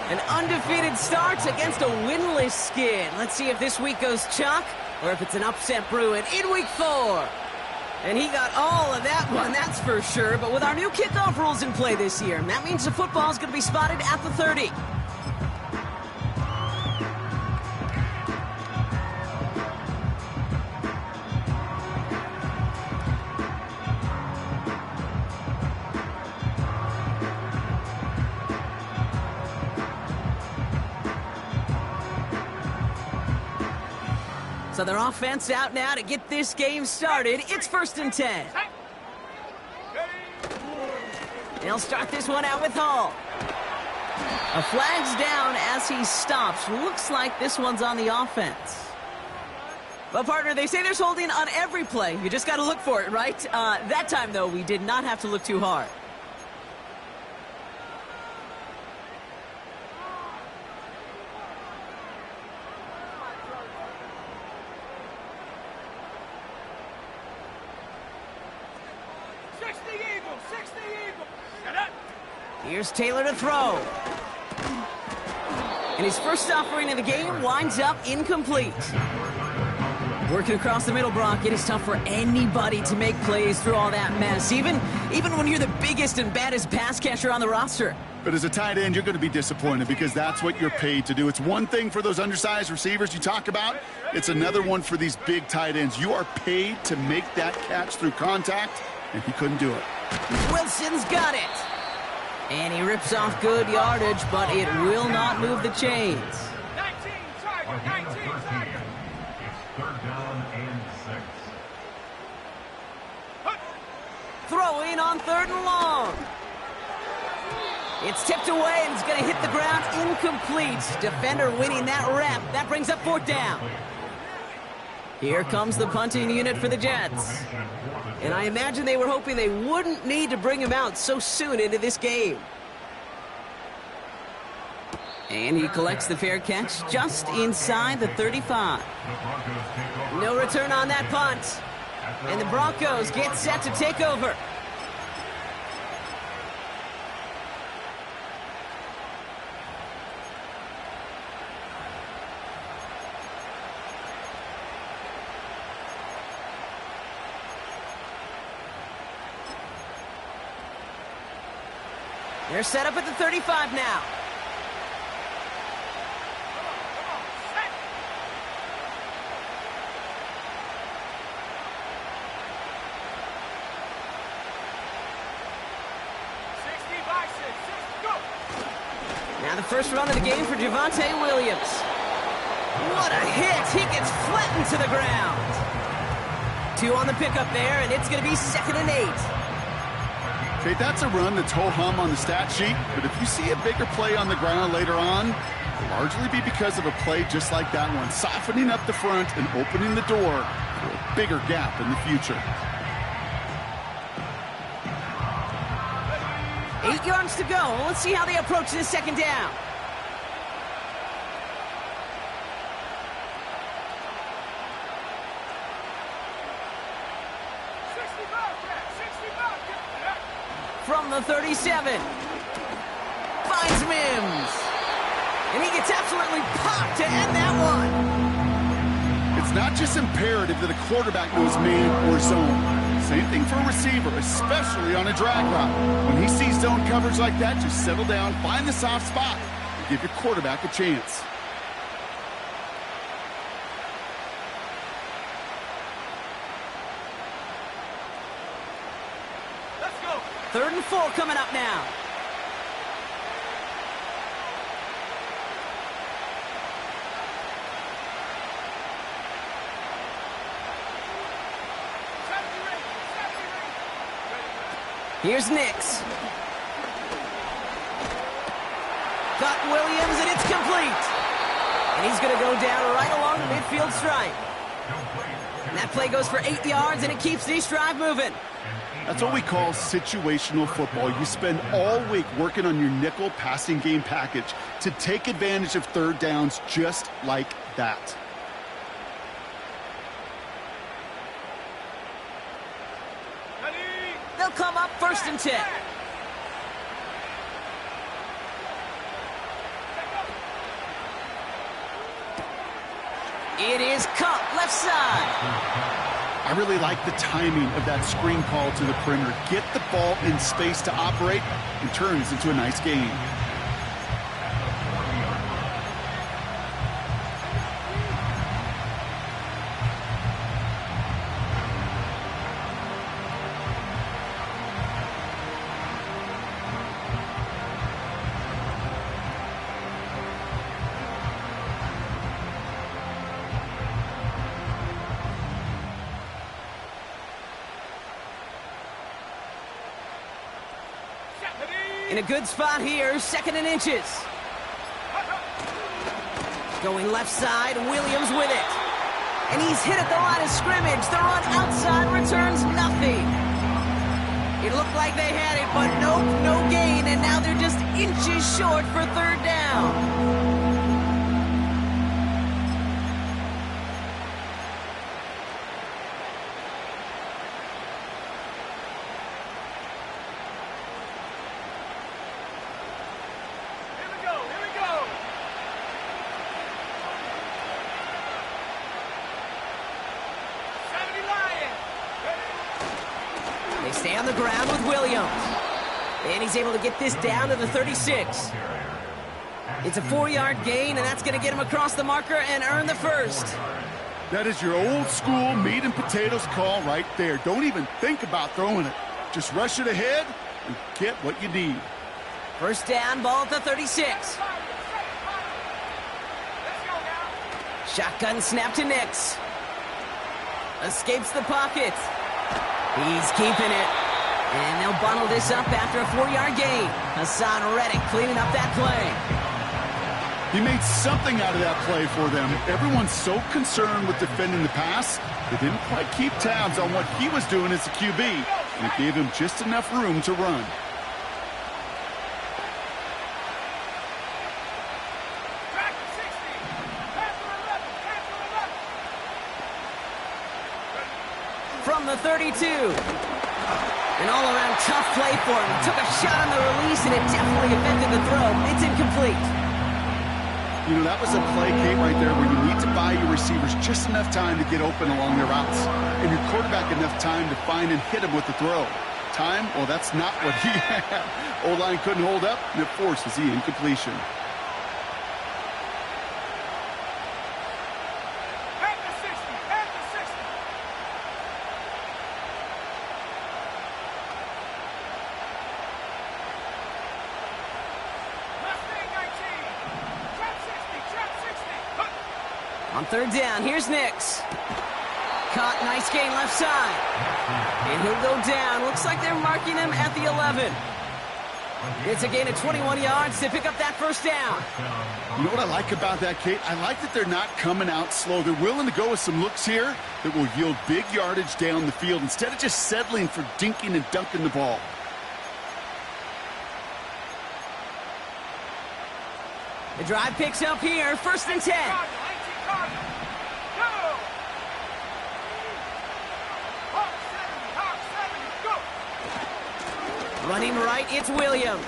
An undefeated start against a winless skid. Let's see if this week goes chalk or if it's an upset brewing in week 4. And he got all of that one, that's for sure. But with our new kickoff rules in play this year, that means the football's going to be spotted at the 30. So their offense out now to get this game started. It's 1st and 10. They'll start this one out with Hall. A flag's down as he stops. Looks like this one's on the offense. Well, partner, they say there's holding on every play. You just got to look for it, right? That time, though, we did not have to look too hard. Here's Taylor to throw. And his first offering of the game winds up incomplete. Working across the middle, Brock, it is tough for anybody to make plays through all that mess, even when you're the biggest and baddest pass catcher on the roster. But as a tight end, you're going to be disappointed because that's what you're paid to do. It's one thing for those undersized receivers you talk about. It's another one for these big tight ends. You are paid to make that catch through contact, and he couldn't do it. Wilson's got it. And he rips off good yardage, but it will not move the chains. 19, target, 19, target. It's 3rd down and 6. Throwing on 3rd and long. It's tipped away, and it's going to hit the ground incomplete. Defender winning that rep. That brings up 4th down. Here comes the punting unit for the Jets. And I imagine they were hoping they wouldn't need to bring him out so soon into this game. And he collects the fair catch just inside the 35. No return on that punt. And the Broncos get set to take over. They're set up at the 35 now. Now the first run of the game for Javonte Williams. What a hit! He gets flattened to the ground. 2 on the pickup there, and it's going to be 2nd and 8. Okay, that's a run that's ho-hum on the stat sheet, but if you see a bigger play on the ground later on, it'll largely be because of a play just like that one, softening up the front and opening the door for a bigger gap in the future. 8 yards to go. Let's see how they approach this 2nd down. From the 37. Finds Mims. And he gets absolutely popped to end that one. It's not just imperative that a quarterback knows man or zone. Same thing for a receiver, especially on a drag route. When he sees zone coverage like that, just settle down, find the soft spot, and give your quarterback a chance. Let's go. 3rd and 4 coming up now. Here's Nix. Got Williams, and it's complete. And he's going to go down right along the midfield stripe. And that play goes for 8 yards, and it keeps this drive moving. That's what we call situational football. You spend all week working on your nickel passing game package to take advantage of 3rd downs just like that. They'll come up 1st and 10. It is Cup, left side. I really like the timing of that screen call to the perimeter. Get the ball in space to operate and turns into a nice game. In a good spot here, 2nd and inches. Going left side, Williams with it. And he's hit at the line of scrimmage. The run outside returns nothing. It looked like they had it, but nope, no gain. And now they're just inches short for 3rd down. They stay on the ground with Williams. And he's able to get this down to the 36. It's a 4-yard gain, and that's going to get him across the marker and earn the first. That is your old school meat and potatoes call right there. Don't even think about throwing it. Just rush it ahead and get what you need. First down, ball at the 36. Shotgun snap to Nix. Escapes the pocket. He's keeping it. And they'll bundle this up after a 4-yard gain. Hassan Reddick cleaning up that play. He made something out of that play for them. Everyone's so concerned with defending the pass, they didn't quite keep tabs on what he was doing as a QB. And it gave him just enough room to run. From the 32. An all-around tough play for him. He took a shot on the release, and it definitely affected the throw. It's incomplete. You know, that was a play, Kate, right there where you need to buy your receivers just enough time to get open along their routes. And your quarterback enough time to find and hit him with the throw. Time? Well, that's not what he had. O-line couldn't hold up, and it forces the incompletion. On 3rd down, here's Nix. Caught, nice gain left side. And he'll go down. Looks like they're marking him at the 11. It's a gain of 21 yards to pick up that first down. You know what I like about that, Kate? I like that they're not coming out slow. They're willing to go with some looks here that will yield big yardage down the field instead of just settling for dinking and dunking the ball. The drive picks up here, 1st and 10. Running right, it's Williams.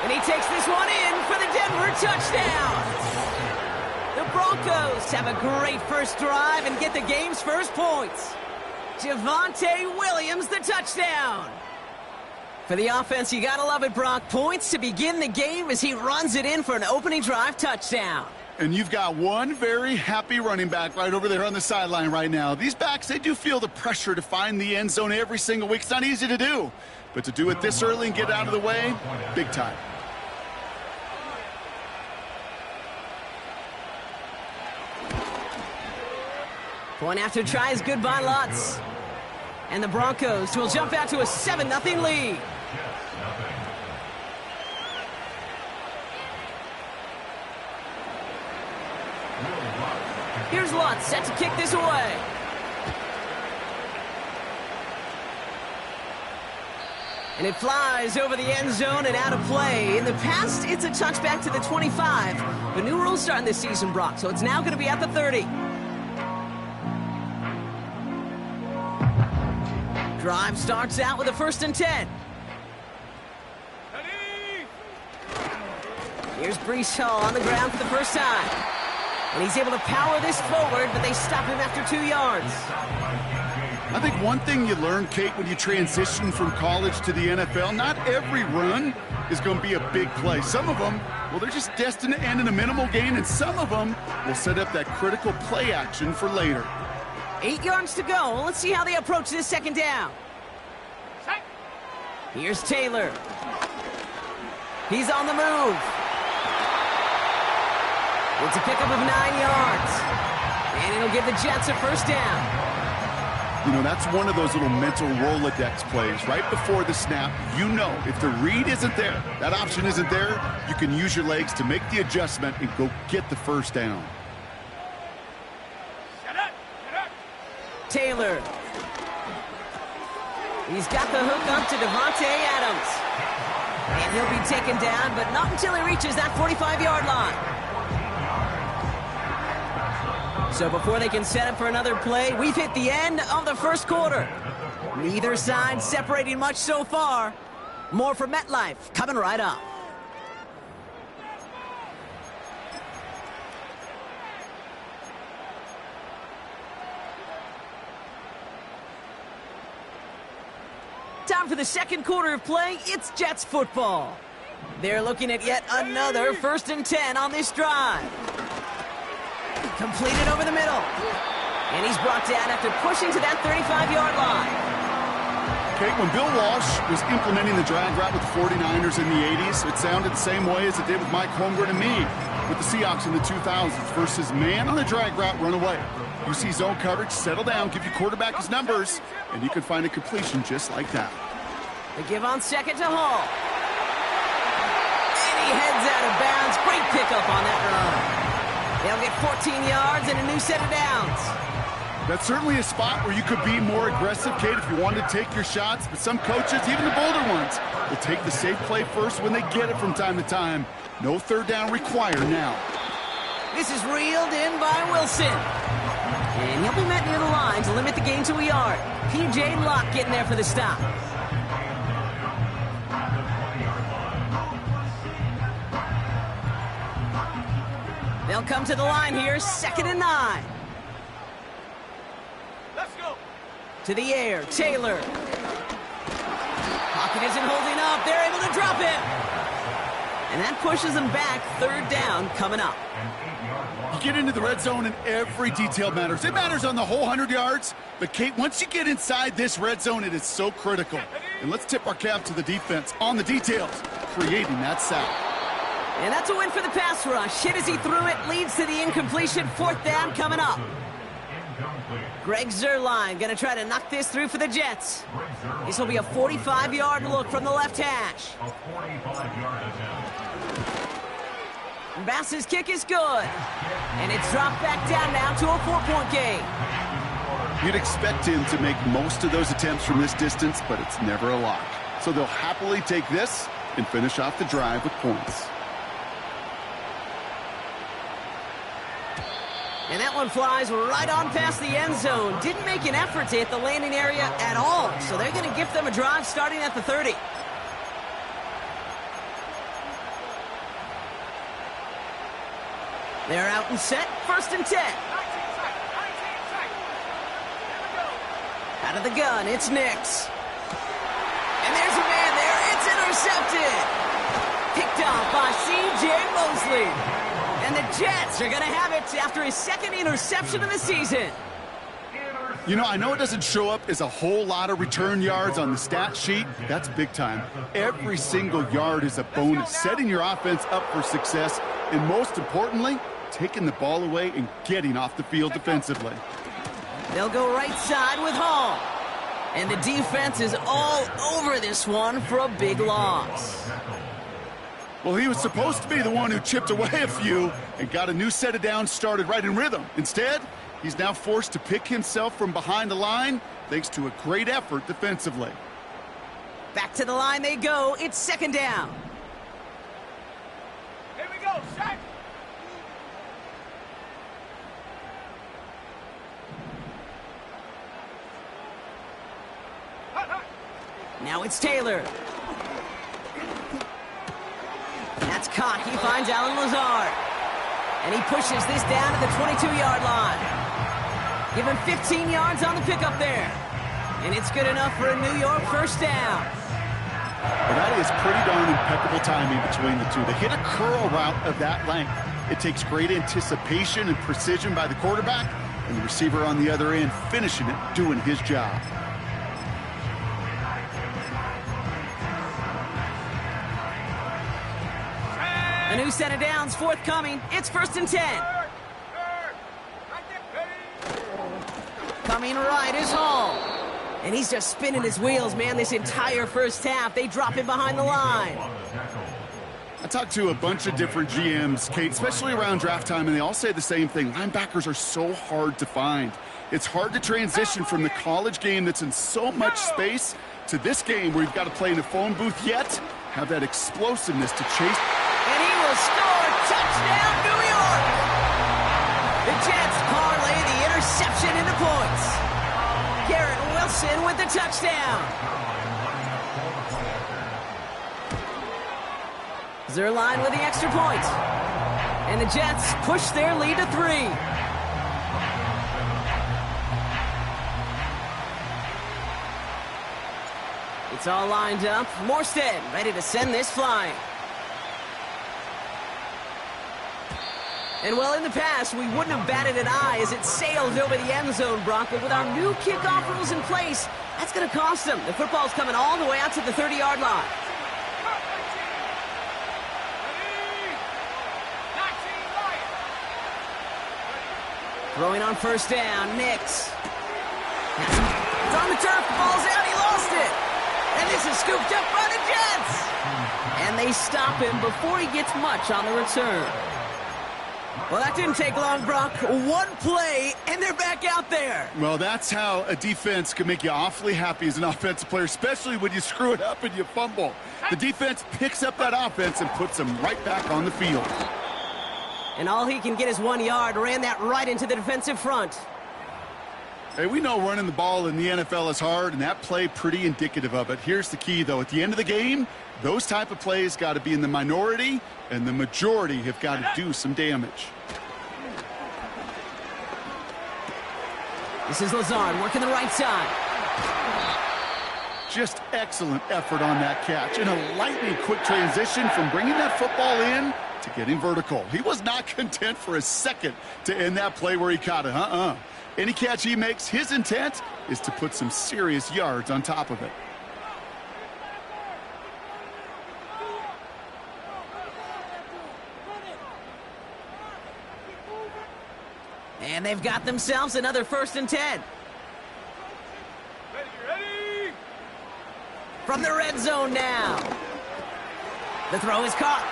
And he takes this one in for the Denver touchdown. The Broncos have a great first drive and get the game's first points. Javonte Williams, the touchdown. For the offense, you gotta love it, Brock. Points to begin the game as he runs it in for an opening drive touchdown. And you've got one very happy running back right over there on the sideline right now. These backs, they do feel the pressure to find the end zone every single week. It's not easy to do. But to do it this early and get out of the way, big time. Point after try is good by Lutz. And the Broncos will jump out to a 7-0 lead. Here's Lutz, set to kick this away. And it flies over the end zone and out of play. In the past, it's a touchback to the 25. The new rules starting this season, Brock, so it's now going to be at the 30. Drive starts out with a 1st and 10. Here's Breece Hall on the ground for the first time. And he's able to power this forward, but they stop him after 2 yards. I think one thing you learn, Kate, when you transition from college to the NFL, not every run is going to be a big play. Some of them, well, they're just destined to end in a minimal gain, and some of them will set up that critical play action for later. 8 yards to go. Let's see how they approach this second down. Here's Taylor. He's on the move. It's a pickup of 9 yards. And it'll give the Jets a first down. You know, that's one of those little mental Rolodex plays. Right before the snap, you know if the read isn't there, that option isn't there, you can use your legs to make the adjustment and go get the first down. Taylor. He's got the hook up to Devontae Adams. And he'll be taken down, but not until he reaches that 45-yard line. So before they can set up for another play, we've hit the end of the first quarter. Neither side separating much so far. More from MetLife coming right up. Time for the second quarter of play. It's Jets football. They're looking at yet another 1st and 10 on this drive. Completed over the middle. And he's brought down after pushing to that 35-yard line. Kate, when Bill Walsh was implementing the drag route with the 49ers in the 80s, it sounded the same way as it did with Mike Holmgren and me with the Seahawks in the 2000s versus man on the drag route, run away. You see zone coverage, settle down, give your quarterback his numbers, and you can find a completion just like that. They give on second to Hall. And he heads out of bounds. Great pickup on that run. They'll get 14 yards and a new set of downs. That's certainly a spot where you could be more aggressive, Kate, if you wanted to take your shots. But some coaches, even the bolder ones, will take the safe play first when they get it from time to time. No third down required now. This is reeled in by Wilson. And he'll be met near the line to limit the gain to a yard. P.J. Locke getting there for the stop. They'll come to the line here, 2nd and 9. Let's go. To the air, Taylor. Pocket isn't holding up. They're able to drop it. And that pushes them back. 3rd down coming up. You get into the red zone and every detail matters. It matters on the whole 100 yards. But, Kate, once you get inside this red zone, it is so critical. And let's tip our cap to the defense on the details, creating that sack. And that's a win for the pass rush. Hit as he threw it, leads to the incompletion. 4th down coming up. Greg Zuerlein going to try to knock this through for the Jets. This will be a 45-yard look from the left hash. Bass's kick is good. And it's dropped back down now to a 4-point game. You'd expect him to make most of those attempts from this distance, but it's never a lock. So they'll happily take this and finish off the drive with points. And that one flies right on past the end zone. Didn't make an effort to hit the landing area at all. So they're going to gift them a drive starting at the 30. They're out and set. 1st and 10. 19 seconds. Out of the gun, it's Nix. And there's a man there. It's intercepted. Picked off by C.J. Mosley. And the Jets are going to have it after his 2nd interception of the season. You know, I know it doesn't show up as a whole lot of return yards on the stat sheet. That's big time. Every single yard is a bonus, setting your offense up for success, and most importantly, taking the ball away and getting off the field defensively. They'll go right side with Hall. And the defense is all over this one for a big loss. Well, he was supposed to be the one who chipped away a few and got a new set of downs started right in rhythm. Instead, he's now forced to pick himself from behind the line thanks to a great effort defensively. Back to the line they go. It's 2nd down. Here we go. Set. Now it's Taylor. That's caught. He finds Allen Lazard. And he pushes this down to the 22-yard line. Give him 15 yards on the pickup there. And it's good enough for a New York first down. Well, that is pretty darn impeccable timing between the two. To hit a curl route of that length, it takes great anticipation and precision by the quarterback, and the receiver on the other end finishing it, doing his job. A new set of downs forthcoming. It's 1st and 10. Coming right is Hall. And he's just spinning his wheels, man, this entire first half. They drop him behind the line. I talked to a bunch of different GMs, Kate, especially around draft time, and they all say the same thing. Linebackers are so hard to find. It's hard to transition from the college game that's in so much space to this game where you've got to play in a phone booth, yet have that explosiveness to chase. And he will score. Touchdown, New York! The Jets parlay the interception into points. Garrett Wilson with the touchdown. Zerline with the extra point. And the Jets push their lead to 3. It's all lined up. Morstead ready to send this flying. And well, in the past, we wouldn't have batted an eye as it sails over the end zone, Brock. But with our new kickoff rules in place, that's going to cost them. The football's coming all the way out to the 30-yard line. Throwing on first down, Nix. It's on the turf, the ball's out, he lost it. And this is scooped up by the Jets. And they stop him before he gets much on the return. Well, that didn't take long, Brock. One play, and they're back out there. Well, that's how a defense can make you awfully happy as an offensive player, especially when you screw it up and you fumble. The defense picks up that offense and puts them right back on the field. And all he can get is 1 yard. Ran that right into the defensive front. Hey, we know running the ball in the NFL is hard, and that play pretty indicative of it. Here's the key, though. At the end of the game, those type of plays got to be in the minority, and the majority have got to do some damage. This is Lazard working the right side. Just excellent effort on that catch. And a lightning quick transition from bringing that football in to getting vertical. He was not content for a second to end that play where he caught it. Any catch he makes, his intent is to put some serious yards on top of it. And they've got themselves another 1st and 10. Ready? From the red zone now. The throw is caught.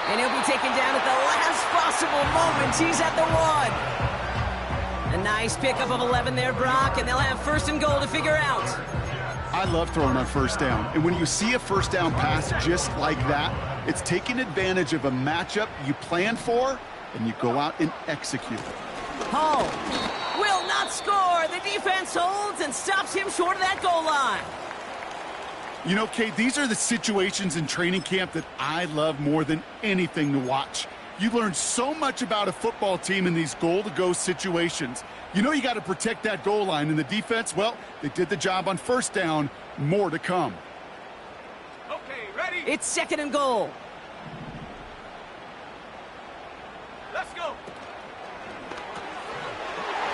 And he'll be taken down at the last possible moment. He's at the 1. A nice pickup of 11 there, Brock, and they'll have 1st and goal to figure out. I love throwing on first down. And when you see a first down pass just like that, it's taking advantage of a matchup you plan for, and you go out and execute. Hall will not score. The defense holds and stops him short of that goal line. You know, Kate, these are the situations in training camp that I love more than anything to watch. You learn so much about a football team in these goal-to-go situations. You know you got to protect that goal line, and the defense, well, they did the job on first down. More to come. Okay, ready? It's 2nd and goal. Let's go.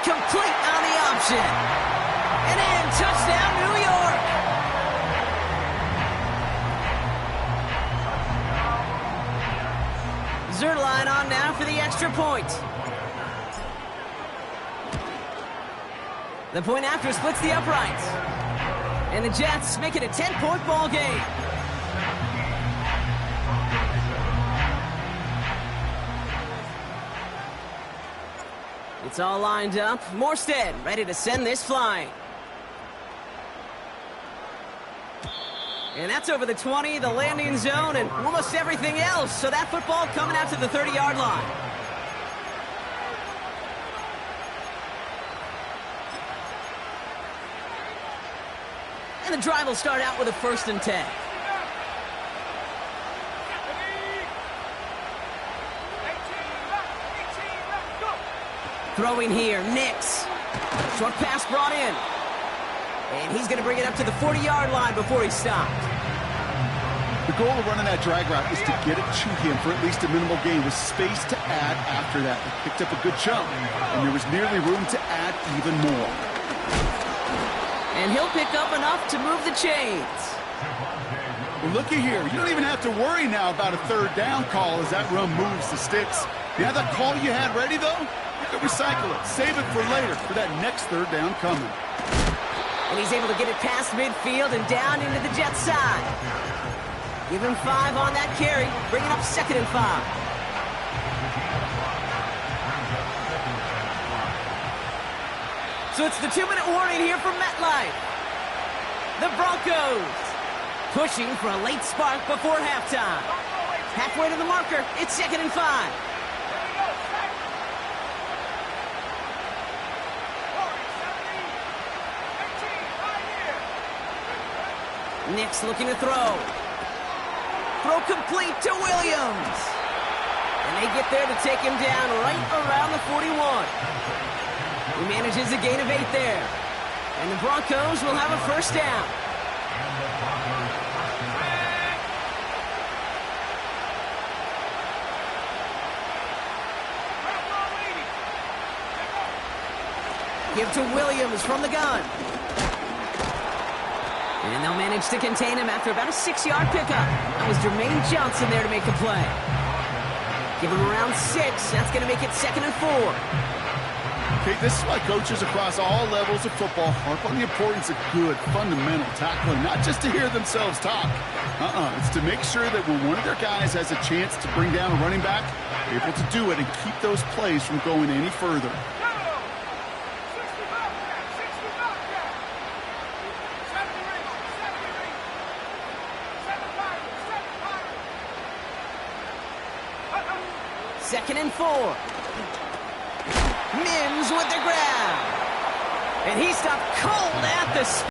Complete on the option. And in, touchdown, New York. Zerline on now for the extra point. The point after splits the uprights. And the Jets make it a 10-point ball game. It's all lined up. Morstead ready to send this flying. And that's over the 20, the landing zone, and almost everything else. So that football coming out to the 30-yard line. And the drive will start out with a 1st and 10. Throwing here, Nix. Short pass brought in. And he's going to bring it up to the 40-yard line before he stopped. The goal of running that drag route is to get it to him for at least a minimal gain with space to add after that. He picked up a good chunk, and there was nearly room to add even more. And he'll pick up enough to move the chains. Well, looky here. You don't even have to worry now about a third down call as that run moves the sticks. You have that call you had ready, though? You can recycle it. Save it for later for that next third down coming. And he's able to get it past midfield and down into the Jets side. Give him 5 on that carry, bringing up 2nd and 5. So it's the 2-minute warning here from MetLife. The Broncos pushing for a late spark before halftime. Halfway to the marker, it's 2nd and 5. Nix looking to throw. Throw complete to Williams. And they get there to take him down right around the 41. He manages a gain of 8 there. And the Broncos will have a first down. Give to Williams from the gun. And they'll manage to contain him after about a 6-yard pickup. That was Jermaine Johnson there to make the play. Give him around 6. That's going to make it 2nd and 4. Okay, this is why coaches across all levels of football harp on the importance of good, fundamental tackling, not just to hear themselves talk. It's to make sure that when one of their guys has a chance to bring down a running back, they're able to do it and keep those plays from going any further. Second and 4. Mims with the grab. And he stopped cold at the